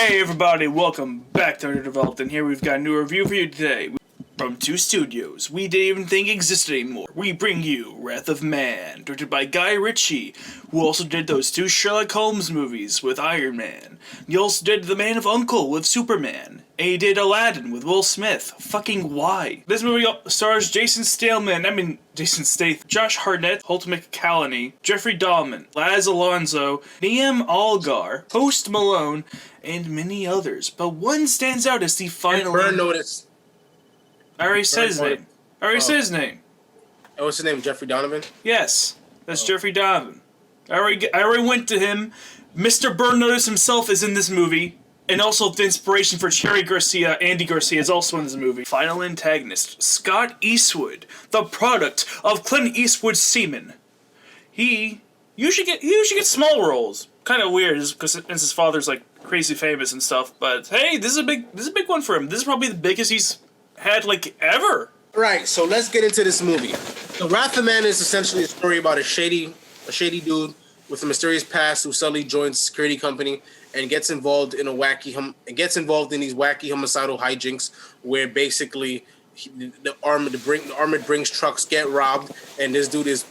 Hey everybody, welcome back to Underdeveloped, and here we've got a new review for you today. From two studios we didn't even think existed anymore. We bring you Wrath of Man, directed by Guy Ritchie, who also did those two Sherlock Holmes movies with Iron Man. He also did The Man of U.N.C.L.E. with Superman. And he did Aladdin with Will Smith. Fucking why? This movie stars Jason Statham, Josh Hartnett, Holt McCallany, Jeffrey Dahmer, Laz Alonso, Liam Algar, Post Malone, and many others. But one stands out as the final... Burn Notice. I already said his name. And what's his name? Jeffrey Donovan? Yes, that's Jeffrey Donovan. I already went to him. Mr. Burn Notice himself is in this movie. And also the inspiration for Andy Garcia is also in this movie. Final antagonist, Scott Eastwood, the product of Clint Eastwood's semen. He usually get small roles. Kind of weird, because his father's like crazy famous and stuff. But hey, this is a big one for him. This is probably the biggest he's had like ever. Right. So let's get into this movie. The Wrath of Man is essentially a story about a shady dude with a mysterious past who suddenly joins a security company and gets involved in these wacky homicidal hijinks where basically the armored brings trucks get robbed, and this dude is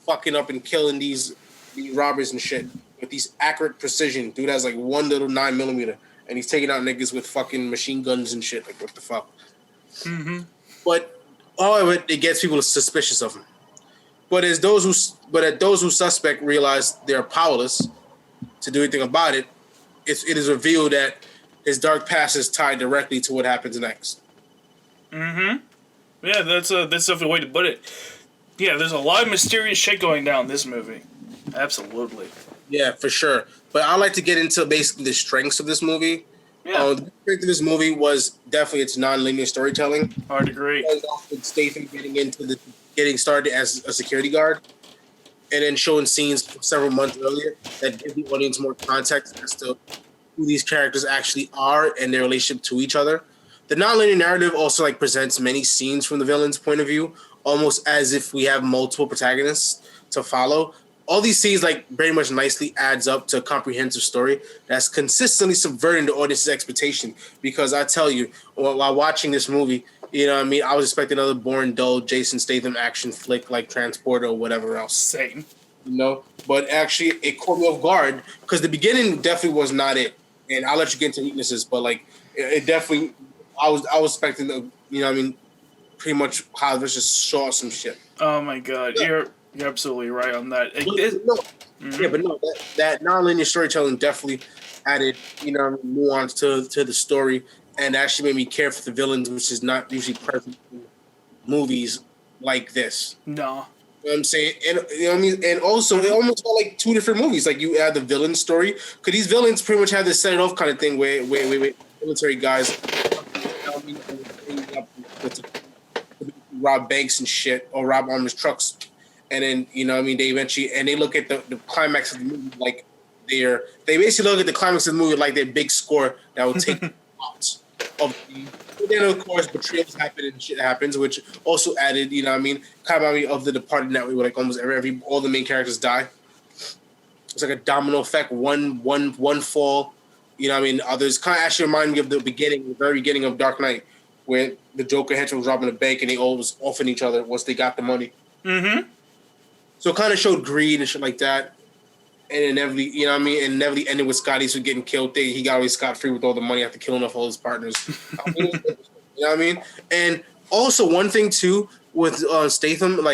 fucking up and killing these robbers and shit with these accurate precision. Dude has like one little 9mm, and he's taking out niggas with fucking machine guns and shit. Like, what the fuck? Mm-hmm. But all of it gets people suspicious of him. But as those who suspect realize they're powerless to do anything about it, it is revealed that his dark past is tied directly to what happens next. Mm-hmm. Yeah, that's definitely a way to put it. Yeah, there's a lot of mysterious shit going down in this movie. Absolutely. Yeah, for sure. But I'd like to get into basically the strengths of this movie. Yeah. The strength of this movie was definitely its non-linear storytelling. Hard agree. With Statham getting started as a security guard, and then showing scenes from several months earlier that give the audience more context as to who these characters actually are and their relationship to each other. The non-linear narrative also presents many scenes from the villain's point of view, almost as if we have multiple protagonists to follow. All these scenes very much nicely adds up to a comprehensive story that's consistently subverting the audience's expectation. Because I tell you, while watching this movie, I was expecting another boring, dull Jason Statham action flick like Transporter or whatever else. Same. But actually it caught me off guard because the beginning definitely was not it. And I'll let you get into weaknesses, but it definitely, I was expecting pretty much how this just saw some shit. Oh my god, yeah. You're absolutely right on that. That non-linear storytelling definitely added, nuance to the story, and actually made me care for the villains, which is not usually present in movies like this. No. You know what I'm saying? And and also it almost felt like two different movies. Like, you add the villain story, because these villains pretty much have this set it off kind of thing where military guys rob banks and shit, or rob armored trucks. And then, they eventually, and they look at the climax of the movie they basically look at the climax of the movie like their big score that will take out of the. But then, of course, betrayals happen and shit happens, which also added, kind of of The Departed that way, where almost all the main characters die. It's like a domino effect. One fall, others kind of actually remind me of the very beginning of Dark Knight, where the Joker henchman was robbing a bank and they all was offing each other once they got the money. Mm-hmm. So it kind of showed greed and shit like that. And inevitably, and inevitably ended with Scott Eastwood getting killed. He got away scot-free with all the money after killing off all his partners. You know what I mean? And also one thing too with Statham,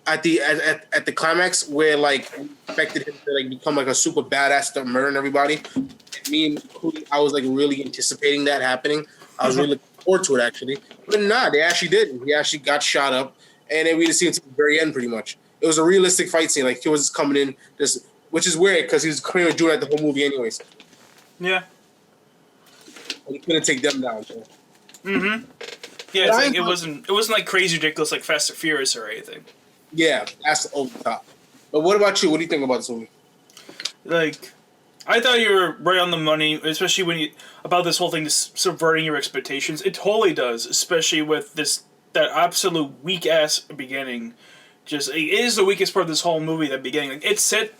at the climax where expected him to become a super badass to murdering everybody. Me and Cootie, I was really anticipating that happening. I was really looking forward to it actually. But nah, they actually didn't. He actually got shot up, and then we didn't see him until the very end pretty much. It was a realistic fight scene. He was just coming in, which is weird because he was pretty much doing the whole movie anyways. Yeah. And he couldn't take them down. So. Mm-hmm. Yeah, it wasn't like crazy ridiculous like Fast and Furious or anything. Yeah, that's over the top. But what about you? What do you think about this movie? I thought you were right on the money, especially about this whole thing, just subverting your expectations. It totally does, especially with that absolute weak ass beginning. It is the weakest part of this whole movie. That beginning, it's set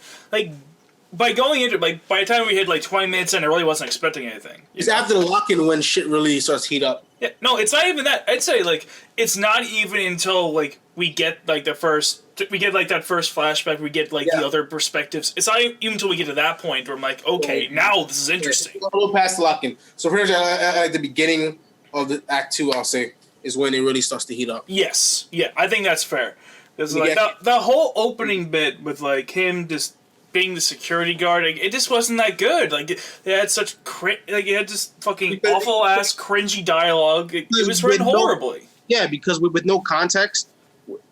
by going into like by the time we hit like 20 minutes in, I really wasn't expecting anything. It's after the lock-in when shit really starts to heat up. Yeah, no, it's not even that. I'd say like it's not even until like we get like that first flashback. We get like the other perspectives. It's not even until we get to that point where I'm like, okay, now this is interesting. A little past the lock-in. So pretty much at the beginning of the Act 2, I'll say, is when it really starts to heat up. Yes, yeah, I think that's fair. Because like the whole opening bit with like him just being the security guard, like, it just wasn't that good. Like it had such it had just fucking awful ass cringy dialogue. It was written horribly. Because with no context,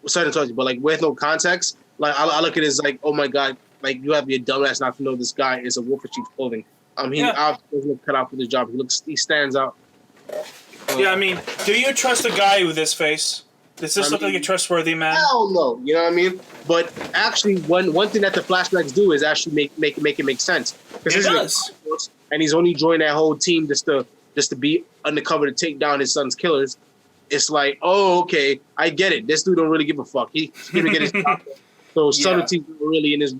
sorry to tell you, but like with no context, like I look at it as like, oh my god, like you have to be a dumbass not to know this guy is a wolf in sheep's clothing. He obviously cut out for this job. He stands out. Yeah, I mean, do you trust a guy with this face? Does this look like a trustworthy man? Hell no, you know what I mean? But actually, one thing that the flashbacks do is actually make it make sense. It does. And he's only joined that whole team just to be undercover to take down his son's killers. It's like, oh, okay, I get it. This dude don't really give a fuck. He's gonna get his job done. So subtlety's really in his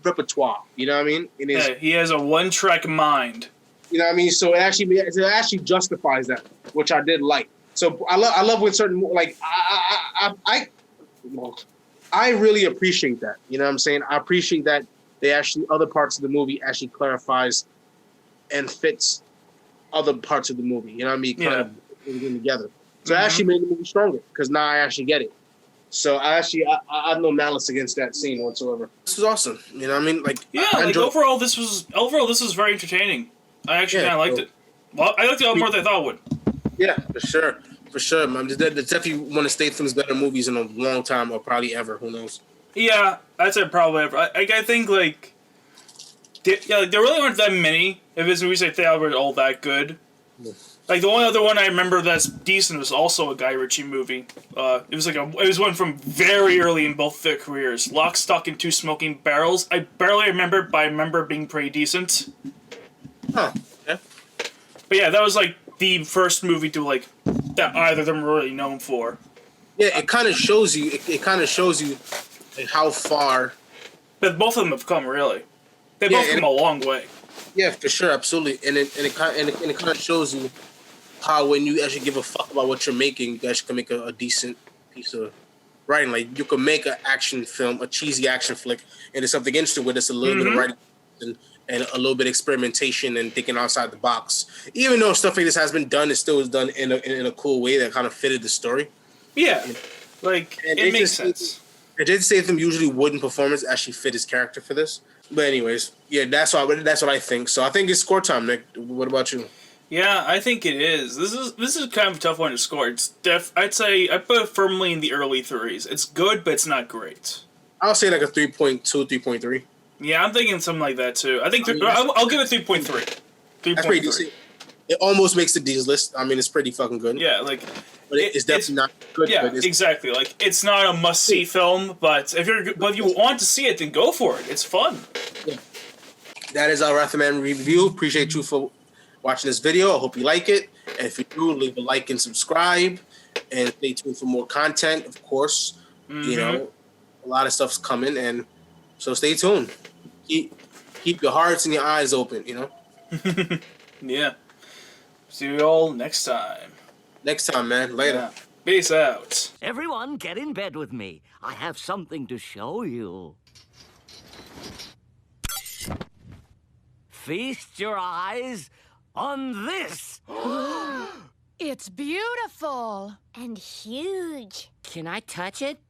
repertoire. You know what I mean? He has a one-track mind. You know what I mean? So it actually justifies that, which I did like. So I love when certain like I really appreciate that. You know what I'm saying? I appreciate that they actually other parts of the movie actually clarifies and fits other parts of the movie. You know what I mean? Kind of everything together. So it actually made the movie stronger because now I actually get it. So I have no malice against that scene whatsoever. This was awesome. You know what I mean? Like overall this was very entertaining. I actually kind of liked it. Well, I liked it a lot more than I thought it would. Yeah, for sure, man. There's definitely one of Statham's better movies in a long time, or probably ever. Who knows? Yeah, I'd say probably ever. I think like, there really aren't that many of his movies I think were all that good. Yeah. Like the only other one I remember that's decent was also a Guy Ritchie movie. It was one from very early in both their careers. Lock, Stock, and Two Smoking Barrels. I barely remember, but I remember being pretty decent. Huh. Yeah. But yeah, that was like the first movie to like that either of them were really known for. Yeah, it kind of shows you. It kind of shows you like, how far. But both of them have come really. They both come a long way. Yeah, for sure, absolutely, and it kind of shows you how when you actually give a fuck about what you're making, you actually can make a decent piece of writing. Like you can make an action film, a cheesy action flick, and it's something interesting with it's a little bit of writing and a little bit of experimentation and thinking outside the box. Even though stuff like this has been done, it still was done in a cool way that kind of fitted the story. Yeah, like it makes sense. Jason Statham usually wouldn't performance actually fit his character for this. But anyways, yeah, that's what I think. So I think it's score time, Nick. What about you? Yeah, I think it is. This is kind of a tough one to score. I'd say I put it firmly in the early 3s. It's good, but it's not great. I'll say like a 3.2, 3.3. Yeah, I'm thinking something like that too. I think I'll give it 3.3. That's pretty decent. It almost makes the D's list. I mean, it's pretty fucking good. Yeah, like, but it's definitely not good. Yeah, exactly. Like, it's not a must-see film, but if you want to see it, then go for it. It's fun. Yeah. That is our Wrath of Man review. Appreciate you for watching this video. I hope you like it. And if you do, leave a like and subscribe. And stay tuned for more content, of course. You know, a lot of stuff's coming, and so stay tuned. Keep your hearts and your eyes open, you know? Yeah. See you all next time. Next time, man. Later. Yeah. Peace out. Everyone, get in bed with me. I have something to show you. Feast your eyes on this. It's beautiful. And huge. Can I touch it?